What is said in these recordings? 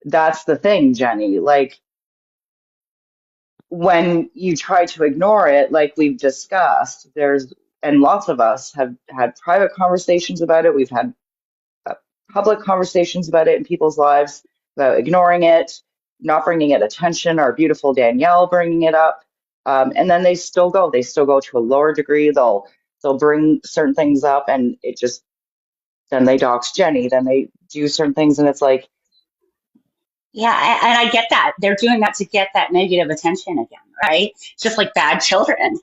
that's the thing, Jenny. Like when you try to ignore it, like we've discussed, and lots of us have had private conversations about it. We've had uh, public conversations about it in people's lives, about ignoring it, not bringing it attention. Our beautiful Danielle bringing it up, and then they still go. They still go to a lower degree. They'll bring certain things up, and it just then they dox Jenny. Then they do certain things, and it's like, Yeah, and I get that. They're doing that to get that negative attention again, right? Just like bad children.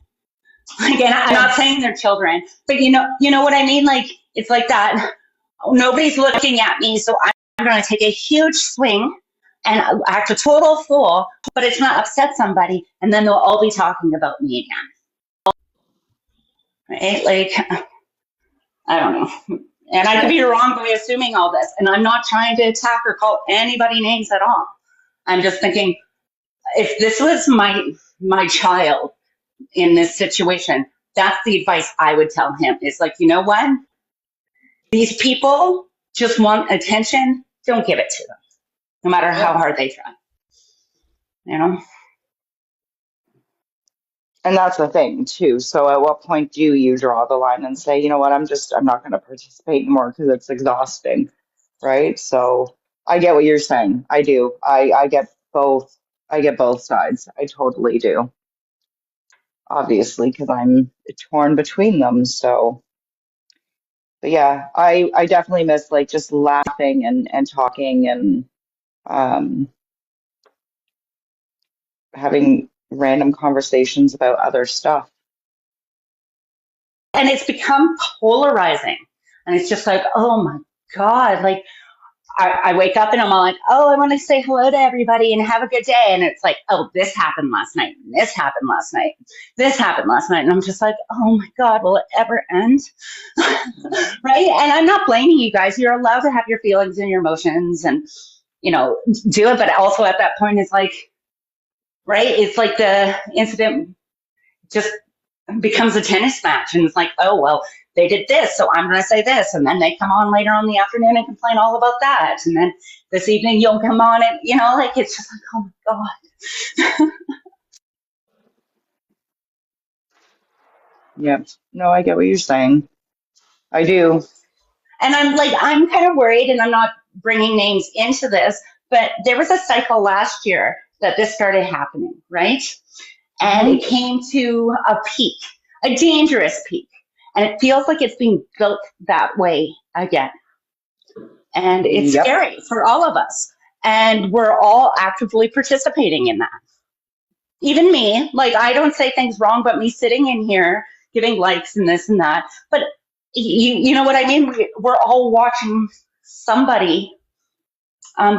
Like, and I'm yeah, not saying they're children, but you know what I mean? Like, it's like that. Nobody's looking at me, so I'm going to take a huge swing and act a total fool, but it's not upset somebody, and then they'll all be talking about me again, right? Like, I don't know. And I could yeah, be wrong by assuming all this, and I'm not trying to attack or call anybody names at all. I'm just thinking, if this was my child in this situation, that's the advice I would tell him. Is like, you know what? These people just want attention. Don't give it to them, no matter how yeah. hard they try. You know? And that's the thing too. So at what point do you draw the line and say, you know what, I'm not going to participate anymore because it's exhausting, right? So I get what you're saying. I do. I get both. I get both sides. I totally do. Obviously, because I'm torn between them. So, but yeah, I definitely miss like just laughing and talking and um having random conversations about other stuff. And it's become polarizing. And it's just like, oh my God, like I wake up and I'm all like, oh, I want to say hello to everybody and have a good day. And it's like, oh, this happened last night. This happened last night. This happened last night. And I'm just like, oh my God, will it ever end? Right? And I'm not blaming you guys. You're allowed to have your feelings and your emotions and, do it. But also at that point, it's like, right? It's like the incident just becomes a tennis match. And it's like, oh, well, they did this, so I'm going to say this. And then they come on later on in the afternoon and complain all about that. And then this evening you'll come on and, like it's just like, oh my God. Yep. No, I get what you're saying. I do. And I'm kind of worried, and I'm not bringing names into this, but there was a cycle last year that this started happening, right? And Hmm. it came to a peak, a dangerous peak. And it feels like it's being built that way again. And it's Yep. scary for all of us. And we're all actively participating in that. Even me, like I don't say things wrong, but me sitting in here giving likes and this and that. But you know what I mean? We're all watching somebody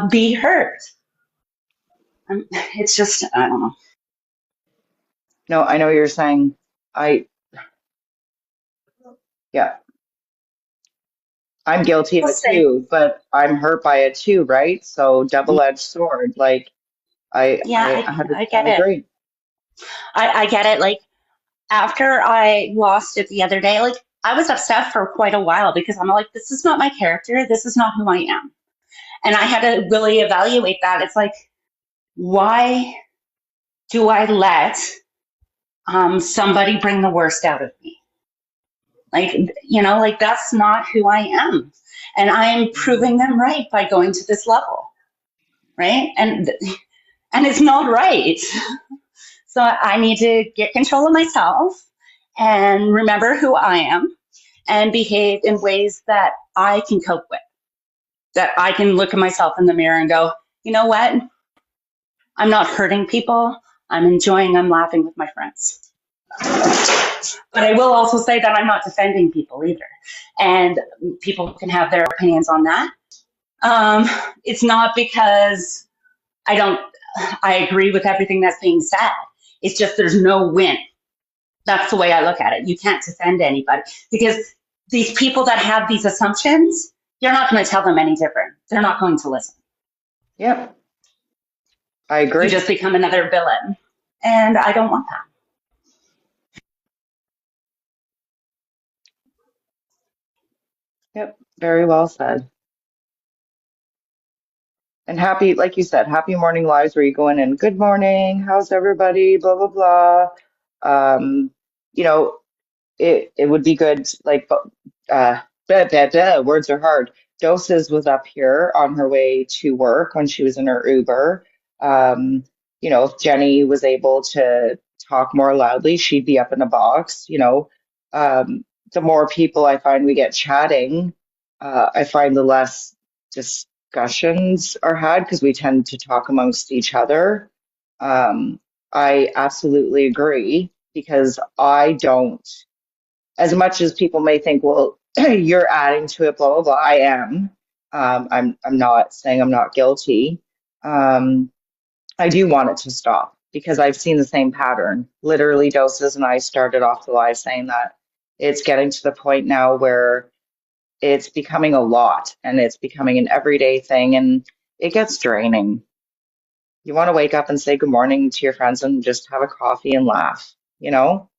be hurt. It's just, I don't know. No, I know what you're saying. I, yeah, I'm guilty of We'll it say, too, but I'm hurt by it too, right? So double-edged sword. Like yeah, I I 100% get it. agree. I get it. Like after I lost it the other day, like I was upset for quite a while because I'm like, this is not my character. This is not who I am. And I had to really evaluate that. It's like, why do I let somebody bring the worst out of me? Like, like that's not who I am. And I'm Mhm. proving them right by going to this level, right? And it's not right. So I need to get control of myself and remember who I am and behave in ways that I can cope with, that I can look at myself in the mirror and go, you know what? I'm not hurting people. I'm laughing with my friends. But I will also say that I'm not defending people either. And people can have their opinions on that. Um, it's not because I don't, I agree with everything that's being said. It's just there's no win. That's the way I look at it. You can't defend anybody because these people that have these assumptions, you're not going to tell them any different. They're not going to listen. Yep, I You agree. just become another villain. And I don't want that. Yep, very well said. And happy, like you said, happy morning lives where you go in and good morning, how's everybody, blah, blah, blah. You know, it would be good, like, words are hard. Doses was up here on her way to work when she was in her Uber. Um, if Jenny was able to talk more loudly, she'd be up in a box. The more people I find we get chatting, I find the less discussions are had because we tend to talk amongst each other. Um, I absolutely agree because I don't, as much as people may think, well, you're adding to it, blah, blah, blah, I am. I'm not saying I'm not guilty. Um, I do want it to stop because I've seen the same pattern. Literally, Doses and I started off the live saying that it's getting to the point now where it's becoming a lot and it's becoming an everyday thing and it gets draining. You want to wake up and say good morning to your friends and just have a coffee and laugh, you know?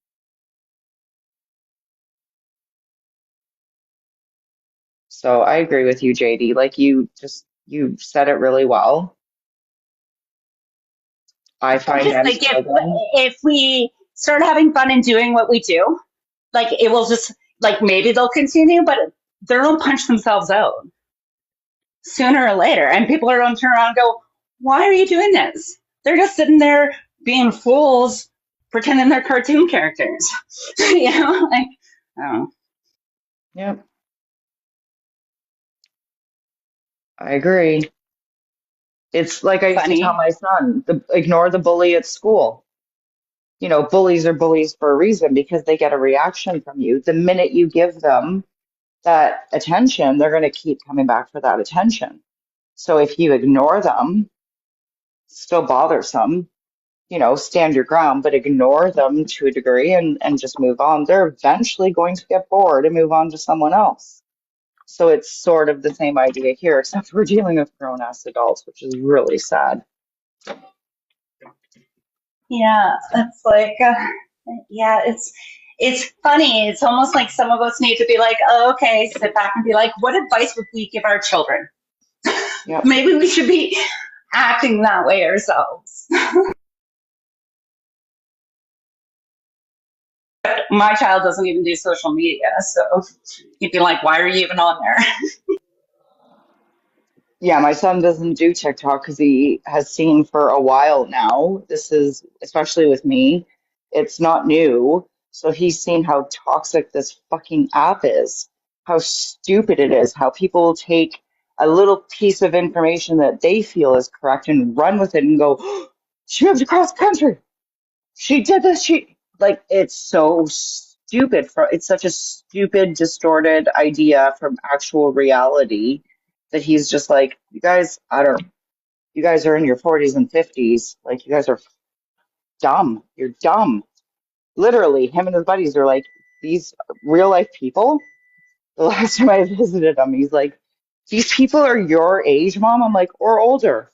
So I agree with you, JD. Like you said it really well. I I find just I'm think struggling. if we start having fun and doing what we do, like it will just like maybe they'll continue, but they'll punch themselves out sooner or later, and people are going to turn around and go, "Why are you doing this?" They're just sitting there being fools, pretending they're cartoon characters. Like oh, Yep, I agree. It's like I used to tell funny. my son, ignore the bully at school. Bullies are bullies for a reason because they get a reaction from you. The minute you give them that attention, they're going to keep coming back for that attention. So if you ignore them, still bothersome, stand your ground, but ignore them to a degree and just move on. They're eventually going to get bored and move on to someone else. So it's sort of the same idea here, except we're dealing with grown-ass adults, which is really sad. Yeah, it's like yeah, it's funny. It's almost like some of us need to be like, oh, okay, sit back and be like, what advice would we give our children? Yep. Maybe we should be acting that way ourselves. My child doesn't even do social media, so he'd be like, why are you even on there? Yeah, my son doesn't do TikTok because he has seen for a while now. This is, especially with me, it's not new. So he's seen how toxic this fucking app is, how stupid it is, how people take a little piece of information that they feel is correct and run with it and go, she moved across the country. She did this. She like it's so stupid. It's such a stupid, distorted idea from actual reality that he's just like, you guys, I don't. You guys are in your 40s and 50s. Like you guys are dumb. You're dumb. Literally, him and his buddies are like these real life people. The last time I visited him, he's like, these people are your age, mom. I'm like, or older.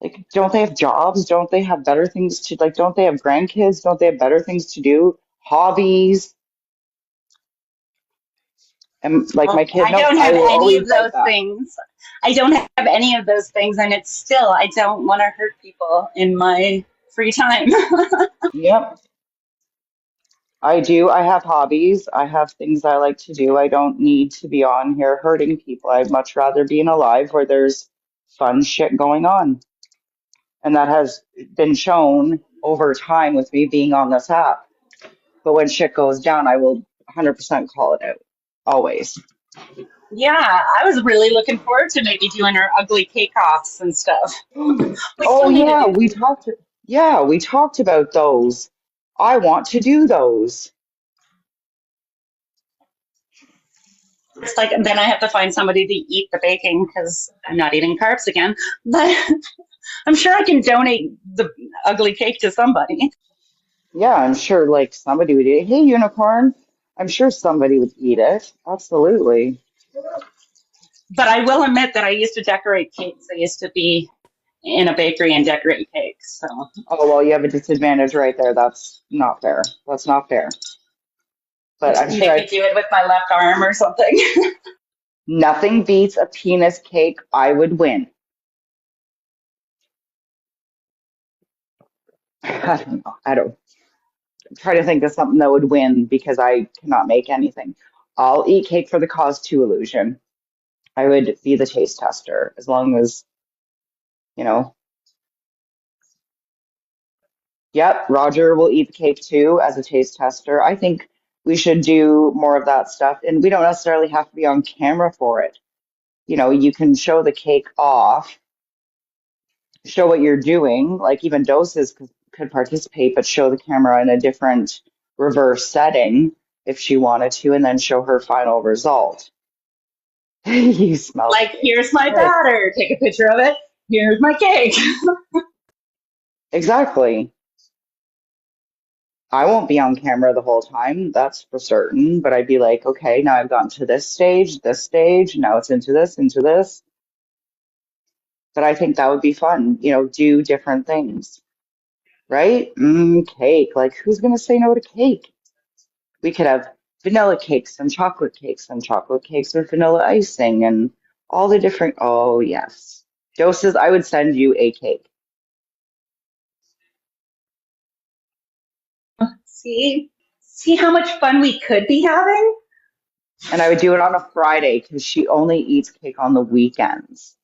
Like, don't they have jobs? Don't they have better things to like? Don't they have grandkids? Don't they have better things to do? Hobbies? And like my kid I knows, don't I have will any always of write those that. things. I don't have any of those things, and it's still, I don't want to hurt people in my free time. Yep, I do. I have hobbies. I have things I like to do. I don't need to be on here hurting people. I'd much rather be in a live where there's fun shit going on. And that has been shown over time with me being on this app. But when shit goes down, I will 100% call it out. Always. Yeah, I was really looking forward to maybe doing our ugly cake-offs and stuff. We Oh still need to yeah, do. we talked about those. I want to do those. It's like then I have to find somebody to eat the baking because I'm not eating carbs again. But I'm sure I can donate the ugly cake to somebody. Yeah, I'm sure like somebody would eat. Hey, unicorn. I'm sure somebody would eat it. Absolutely. But I will admit that I used to decorate cakes. I used to be in a bakery and decorate cakes. So Oh, well, you have a disadvantage right there. That's not fair. That's not fair. But I'm sure maybe I, do it with my left arm or something. Nothing beats a penis cake. I would win. I don't know. I don't try to think of something that would win because I cannot make anything. I'll eat cake for the cause too, illusion. I would be the taste tester as long as, you know, yep, Roger will eat the cake too as a taste tester. I think we should do more of that stuff, and we don't necessarily have to be on camera for it. You know, you can show the cake off, show what you're doing, like even doses could participate, but show the camera in a different reverse setting if she wanted to, and then show her final result. You smell Like, cake. here's my Good. batter. Take a picture of it. Here's my cake. Exactly. I won't be on camera the whole time, that's for certain, but I'd be like, okay, now I've gotten to this stage, now it's into this. But I think that would be fun, you know, do different things, right? Cake. Like, who's gonna say no to cake? We could have vanilla cakes and chocolate cakes with vanilla icing and all the different, oh, yes. Doses, I would send you a cake. See how much fun we could be having? And I would do it on a Friday because she only eats cake on the weekends.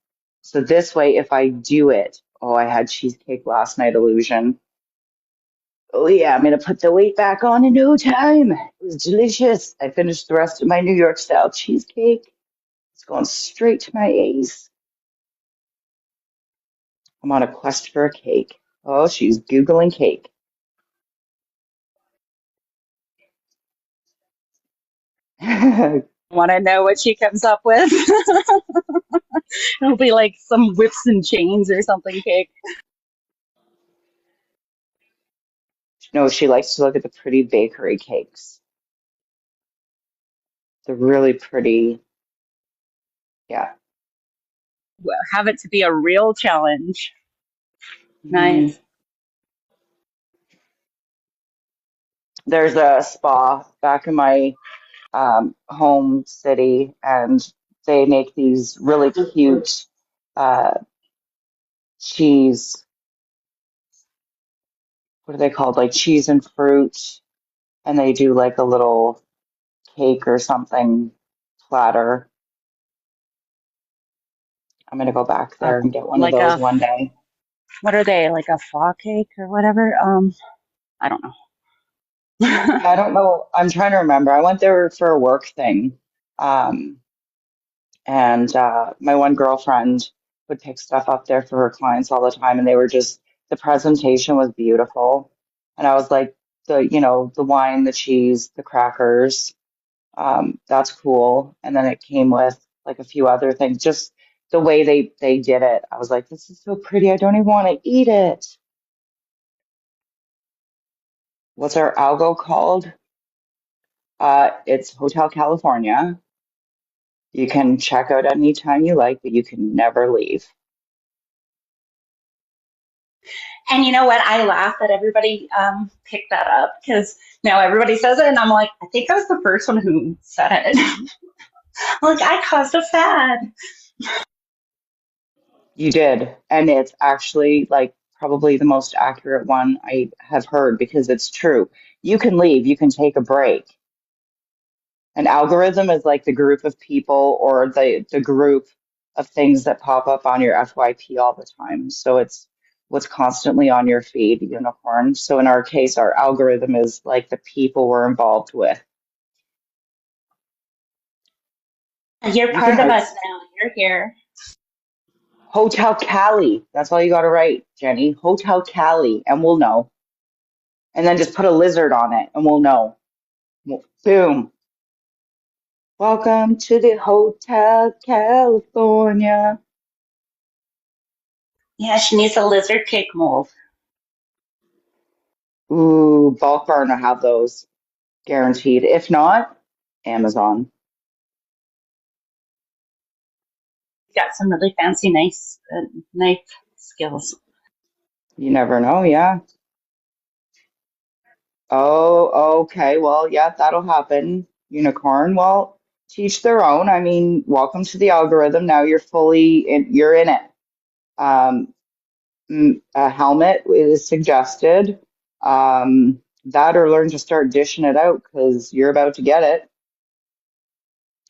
So this way, if I do it, oh, I had cheesecake last night, illusion. Oh yeah, I'm gonna put the weight back on in no time. It was delicious. I finished the rest of my New York style cheesecake. It's going straight to my ace. I'm on a quest for a cake. Oh, she's Googling cake. Want to know what she comes up with? It'll be like some whips and chains or something cake. No, she likes to look at the pretty bakery cakes. The really pretty, yeah. Have it to be a real challenge. Mm. Nice. There's a spa back in my home city, and they make these really cute uh, cheese. What are they called? Like cheese and fruit, and they do like a little cake or something platter. I'm gonna go back Uh, there and get one of like those a, one day. what are they? Like a flaw cake or whatever? I don't know. Yeah, I don't know. I'm trying to remember. I went there for a work thing. Um, And my one girlfriend would pick stuff up there for her clients all the time, and they were just, the presentation was beautiful. And I was like, the wine, the cheese, the crackers, that's cool. And then it came with like a few other things, just the way they did it. I was like, this is so pretty. I don't even want to eat it. What's our algo called? It's Hotel California. You can check out anytime you like, but you can never leave. And you know what? I laugh that everybody picked that up because now everybody says it, and I'm like, I think I was the first one who said it. Like, I caused a fad. You did. And it's actually like probably the most accurate one I have heard because it's true. You can leave, you can take a break. An algorithm is like the group of people or the group of things that pop up on your FYP all the time. So it's what's constantly on your feed, unicorn. So in our case, our algorithm is like the people we're involved with. You're You can part of have us now. You're here. Hotel Cali. That's all you got to write, Jenny. Hotel Cali, and we'll know. And then just put a lizard on it, and we'll know. Boom. Welcome to the Hotel California. Yeah, she needs a lizard cake mold. Ooh, Bulk Barn will have those guaranteed. If not, Amazon. Got some really fancy, nice knife skills. You never know, yeah. Oh, okay. Well, yeah, that'll happen. Unicorn. Well, Teach their own. I mean, welcome to the algorithm. Now you're in it. Um, a helmet is suggested. That or learn to start dishing it out because you're about to get it.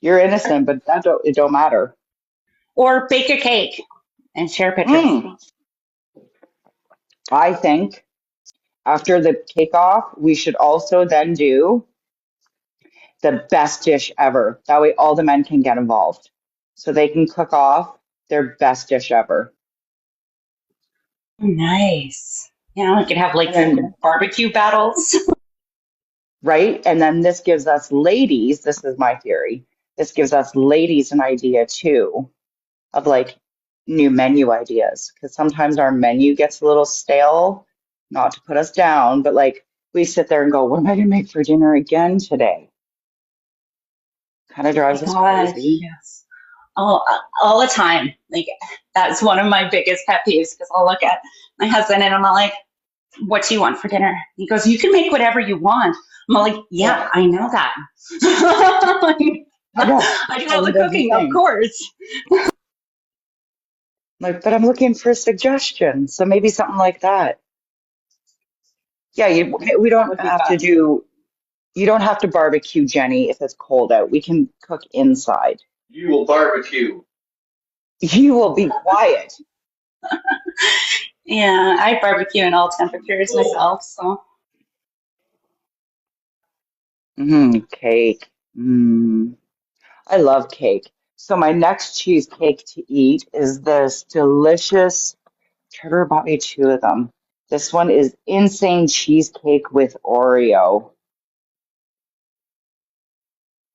You're innocent, but it don't matter. Or bake a cake and share pictures. Mm, I think after the cake off, we should also then do the best dish ever. That way all the men can get involved. So they can cook off their best dish ever. Nice. We could have like And then, barbecue battles. right? And then this gives us ladies, this is my theory. This gives us ladies an idea too of like new menu ideas. Because sometimes our menu gets a little stale, not to put us down, but like we sit there and go, what am I going to make for dinner again today? Kind of My drives us gosh, crazy. yes. All the time. Like that's one of my biggest pet peeves because I'll look at my husband and I'm like, "What do you want for dinner?" He goes, "You can make whatever you want." I'm like, Yeah, "Yeah, I know that. I know. I do all So he the does the cooking, of same. course." Like, but I'm looking for a suggestion. So maybe something like that. Yeah, we That don't would be have to fun. do, you don't have to barbecue, Jenny, if it's cold out. We can cook inside. You will barbecue. You will be quiet. Yeah, I barbecue in all temperatures myself, so Cake. I love cake. So my next cheesecake to eat is this delicious, Trevor bought me two of them. This one is insane cheesecake with Oreo.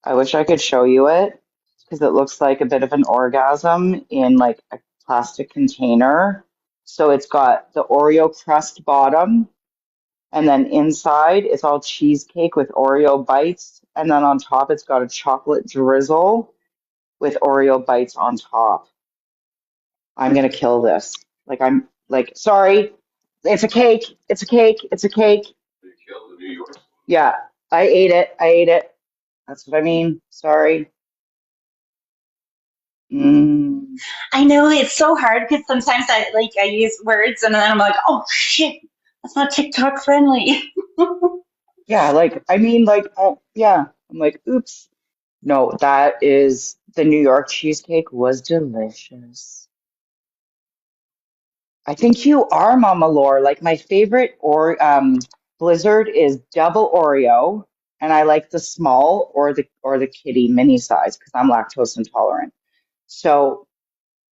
I wish I could show you it because it looks like a bit of an orgasm in like a plastic container. So it's got the Oreo crust bottom, and then inside it's all cheesecake with Oreo bites, and then on top it's got a chocolate drizzle with Oreo bites on top. I'm gonna kill this. Like I'm like, sorry, it's a cake. It's a cake. It's a cake. They killed the New York. Yeah, I ate it. I ate it. That's what I mean. Sorry. Mm. I know it's so hard because sometimes I use words and then I'm like, oh shit, that's not TikTok friendly. Yeah, like I mean, like yeah. I'm like, oops. No, that is the New York cheesecake was delicious. I think you are Mama Lore. Like my favorite or Blizzard is double Oreo, and I like the small or the kitty mini size because I'm lactose intolerant. So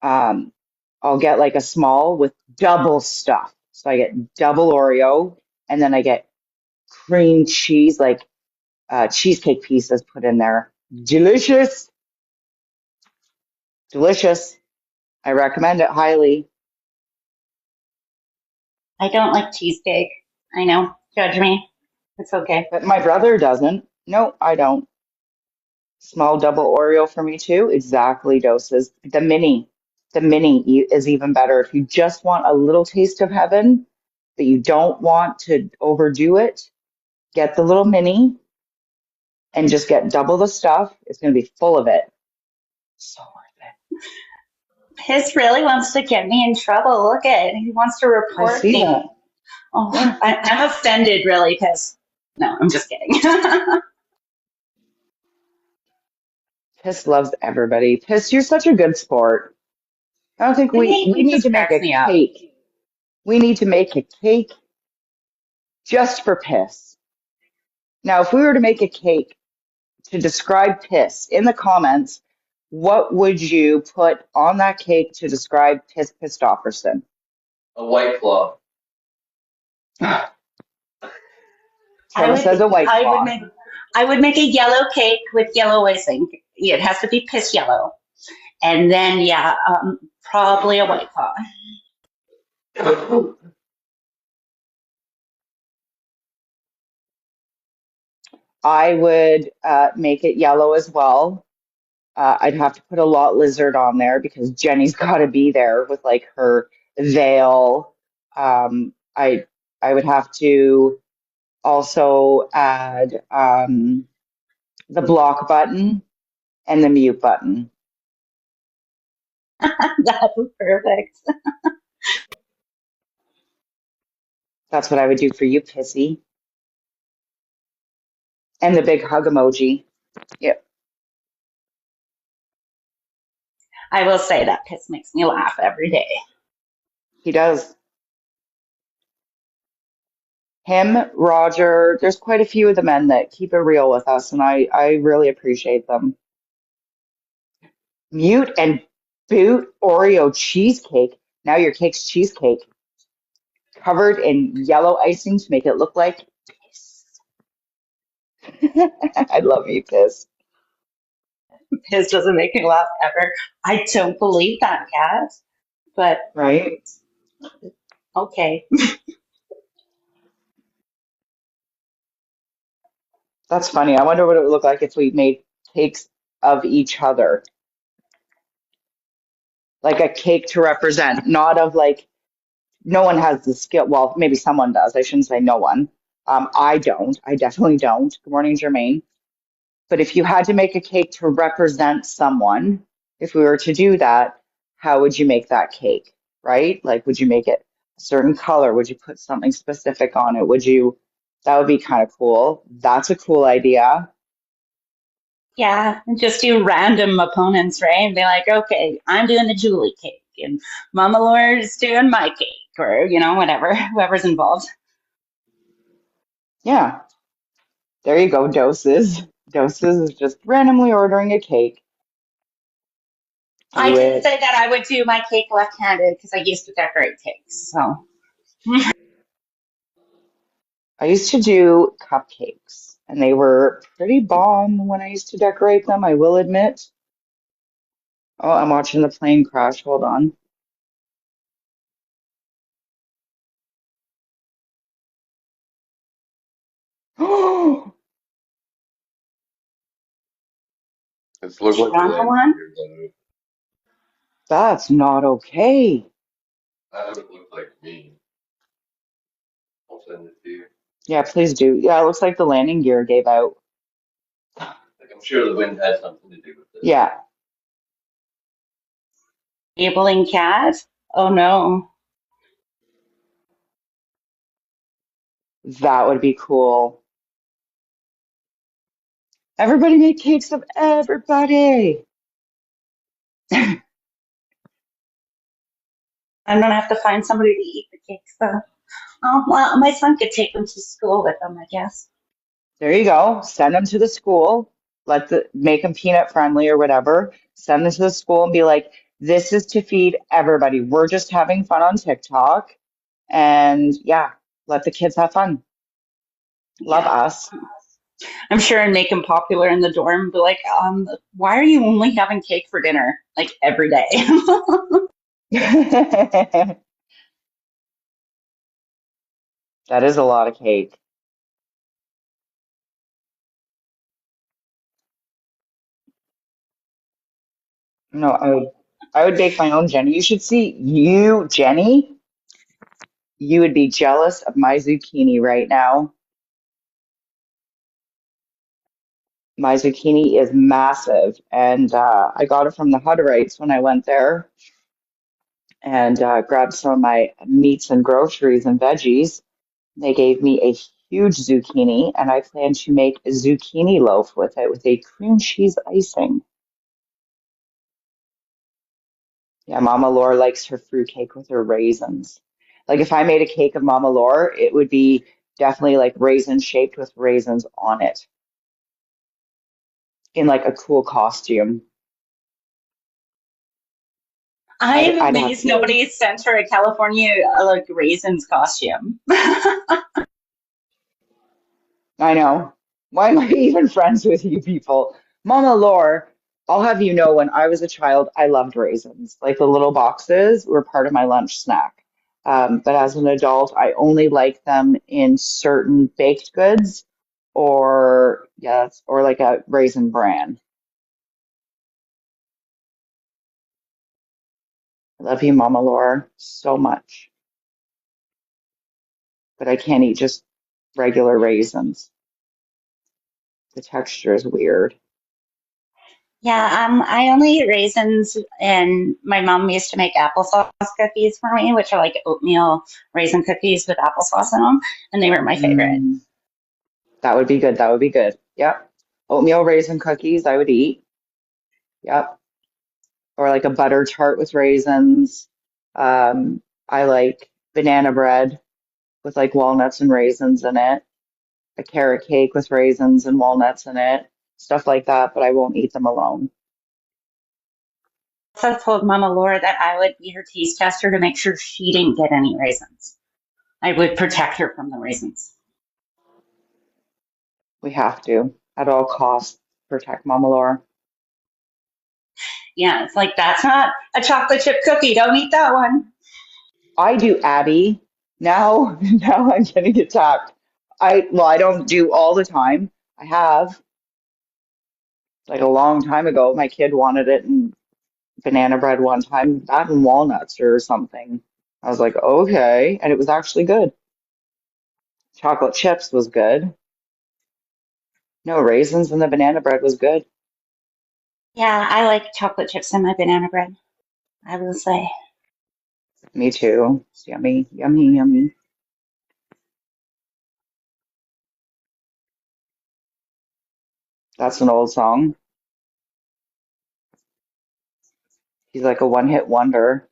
I'll get like a small with double stuff. So I get double Oreo, and then I get cream cheese, like cheesecake pieces put in there. Delicious, delicious. I recommend it highly. I don't like cheesecake. I know. Judge me. It's okay. But my brother doesn't. No, I don't. Small double Oreo for me too. Exactly doses. The mini is even better. If you just want a little taste of heaven, but you don't want to overdo it, get the little mini and just get double the stuff. It's going to be full of it. So worth Piss really wants to get me in trouble. Look at it. He wants to it. I report see that. me. Oh, Yeah. I'm offended, really, Piss. No, I'm just kidding. Piss loves everybody. Piss, you're such a good sport. I don't think we He need just to make cracks a me up. cake. We need to make a cake just for Piss. Now, if we were to make a cake to describe Piss in the comments, what would you put on that cake to describe Piss Christopherson? A white claw. I Trevor would says a white I would claw. make I would make a yellow cake with yellow icing. Yeah, it has to be piss yellow. And then yeah, probably a white claw. I would make it yellow as well. I'd have to put a lot lizard on there because Jenny's got to be there with like her veil. I would have to also add the block button and the mute button. That's perfect. That's what I would do for you, Pissy. And the big hug emoji. Yep, I will say that piss makes me laugh every day. he does. Him, Roger, there's quite a few of the men that keep it real with us, and I really appreciate them. Mute and boot Oreo cheesecake. Now your cake's cheesecake, covered in yellow icing to make it look like piss. I love you, Piss. Piss doesn't make me laugh ever. I don't believe that, Kat. But Right? okay. That's funny. I wonder what it would look like if we made cakes of each other. Like a cake to represent, not of like, no one has the skill. Well, maybe someone does. I shouldn't say no one. I don't. I definitely don't. Good morning, Jermaine. But if you had to make a cake to represent someone, if we were to do that, how would you make that cake? Right? Like, would you make it a certain color? Would you put something specific on it? Would you? That would be kind of cool. That's a cool idea. Yeah, just do random opponents, right? And be like, okay, I'm doing the Julie cake, and Mama Laura's doing my cake, or whatever, whoever's involved. Yeah, there you go. Doses. Doses is just randomly ordering a cake. I Do did it. say that I would do my cake left-handed because I used to decorate cakes. So I used to do cupcakes, and they were pretty bomb when I used to decorate them, I will admit. Oh, I'm watching the plane crash. Hold on. It's look she like the on the land one. here, though. That's not okay. That would look like me. I'll send it to you. Yeah, please do. Yeah, it looks like the landing gear gave out. Like, I'm sure the wind had something to do with it. Yeah, Enabling cat. Oh no. that would be cool. Everybody make cakes of everybody. I'm gonna have to find somebody to eat the cakes though. Oh well, my son could take them to school with them, I guess. There you go. Send them to the school. Make them peanut friendly or whatever. Send them to the school and be like, this is to feed everybody. We're just having fun on TikTok. And yeah, let the kids have fun. Love Yeah. us. I'm sure and make him popular in the dorm. Be like, why are you only having cake for dinner like every day? That is a lot of cake. No, I would bake my own Jenny. You should see you, Jenny. You would be jealous of my zucchini right now. My zucchini is massive, and I got it from the Hutterites when I went there and grabbed some of my meats and groceries and veggies. They gave me a huge zucchini, and I plan to make a zucchini loaf with it with a cream cheese icing. Yeah, Mama Laura likes her fruitcake with her raisins. Like if I made a cake of Mama Laura, it would be definitely like raisin shaped with raisins on it in like a cool costume. I'd, I'm I'd have amazed nobody sent her a California like raisins costume. I know. Why am I even friends with you people? Mama Laura, I'll have you know when I was a child, I loved raisins. Like the little boxes were part of my lunch snack. But as an adult, I only like them in certain baked goods or yes, or like a raisin bran. I love you, Mama Laura, so much. But I can't eat just regular raisins. The texture is weird. Yeah, I only eat raisins, and my mom used to make applesauce cookies for me, which are like oatmeal raisin cookies with applesauce in them, and they were my favorite. Mm, that would be good. That would be good. Yep. Oatmeal raisin cookies, I would eat. Yep. Or like a butter tart with raisins. I like banana bread with like walnuts and raisins in it. A carrot cake with raisins and walnuts in it. Stuff like that, but I won't eat them alone. So I told Mama Laura that I would be her taste tester to make sure she didn't get any raisins. I would protect her from the raisins. We have to, at all costs, protect Mama Laura. Yeah, it's like, that's not a chocolate chip cookie. Don't eat that one. I do Abby. Now, now I'm getting attacked. I don't do all the time. I have like a long time ago. My kid wanted it in banana bread one time, that and walnuts or something. I was like, okay, and it was actually good. Chocolate chips was good. No raisins in the banana bread was good. Yeah, I like chocolate chips in my banana bread, I will say. Me too. It's yummy, yummy, yummy. That's an old song. He's like a one-hit wonder.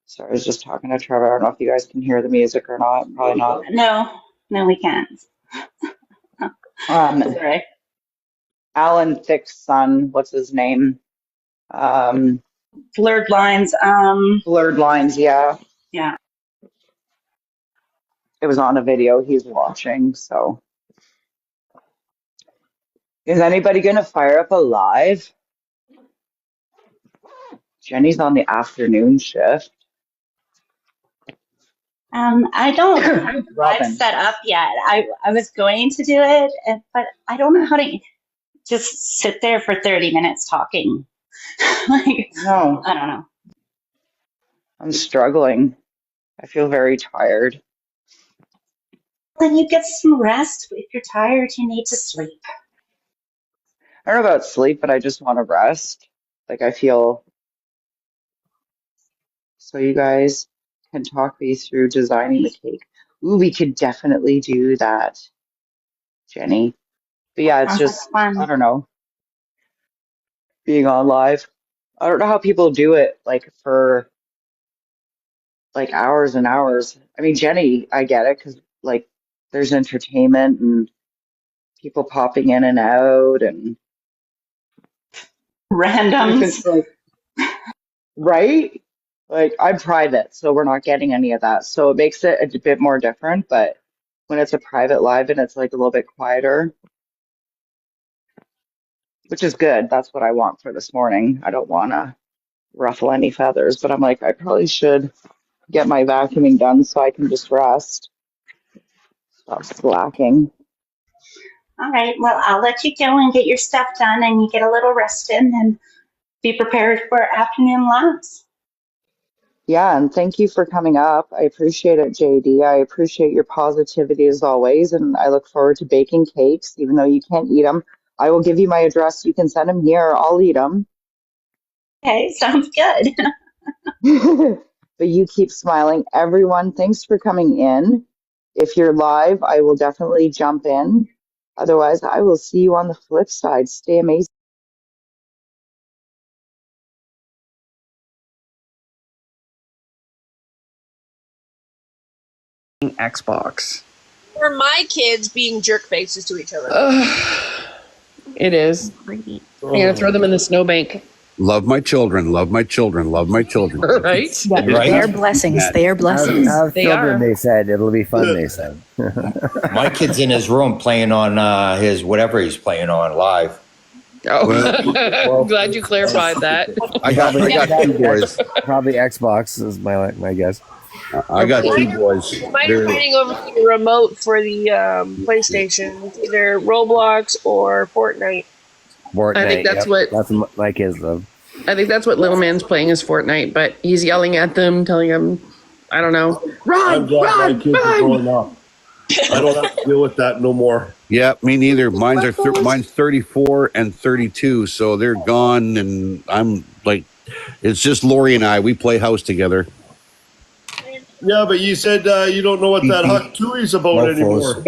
So I was just talking to Trevor. I don't know if you guys can hear the music or not. Probably not. No, we can't. Um, Sorry. Alan Thicke's son, what's his name? Um, Blurred lines. Blurred Lines, yeah. Yeah. It was on a video he's watching, so. Is anybody gonna fire up a live? Jenny's on the afternoon shift. I don't have live Robin. set up yet. I was going to do it, but I don't know how to just sit there for 30 minutes talking. Like, No, I don't know. I'm struggling. I feel very tired. Then you get some rest. If you're tired, you need to sleep. I don't know about sleep, but I just want to rest. Like I feel so you guys can talk me through designing the cake. Ooh, we could definitely do that, Jenny. But yeah, it's Sounds like just, I fun. don't know, being on live. I don't know how people do it like for like hours and hours. I mean, Jenny, I get it because like there's entertainment and people popping in and out and if it's Randoms. like, right? Like I'm private, so we're not getting any of that. So it makes it a bit more different, but when it's a private live and it's like a little bit quieter, which is good. That's what I want for this morning. I don't want to ruffle any feathers, but I'm like, I probably should get my vacuuming done so I can just rest. Stop slacking. All right. Well, I'll let you go and get your stuff done and you get a little rest in and be prepared for afternoon labs. Yeah, and thank you for coming up. I appreciate it, JD. I appreciate your positivity as always, and I look forward to baking cakes, even though you can't eat them. I will give you my address. You can send them here. I'll eat them. Okay, sounds good. But you keep smiling. Everyone, thanks for coming in. If you're live, I will definitely jump in. Otherwise, I will see you on the flip side. Stay amazing. Xbox. Or my kids being jerk faces to each other. It is. I'm gonna throw them in the snowbank. Love my children, love my children, love my children. Right? Right? They are blessings. They are blessings. Have They children, are. they said. It'll be fun, they said. My kid's in his room playing on his whatever he's playing on live. Oh, I'm glad you clarified that. I got two boys. Probably Xbox is my guess. I got two boys. Mine are They're- fighting over the remote for the PlayStation. It's either Roblox or Fortnite. Fortnite. I think that's what- That's what my kids love. I think that's what little man's playing is Fortnite, but he's yelling at them, telling them, I don't know, run, run, run. I don't have to deal with that no more. Yeah, me neither. Mine's 34 and 32, so they're gone, and I'm like, it's just Lori and I. We play house together. Yeah, but you said you don't know what that Huck Tui's about Well, anymore. close.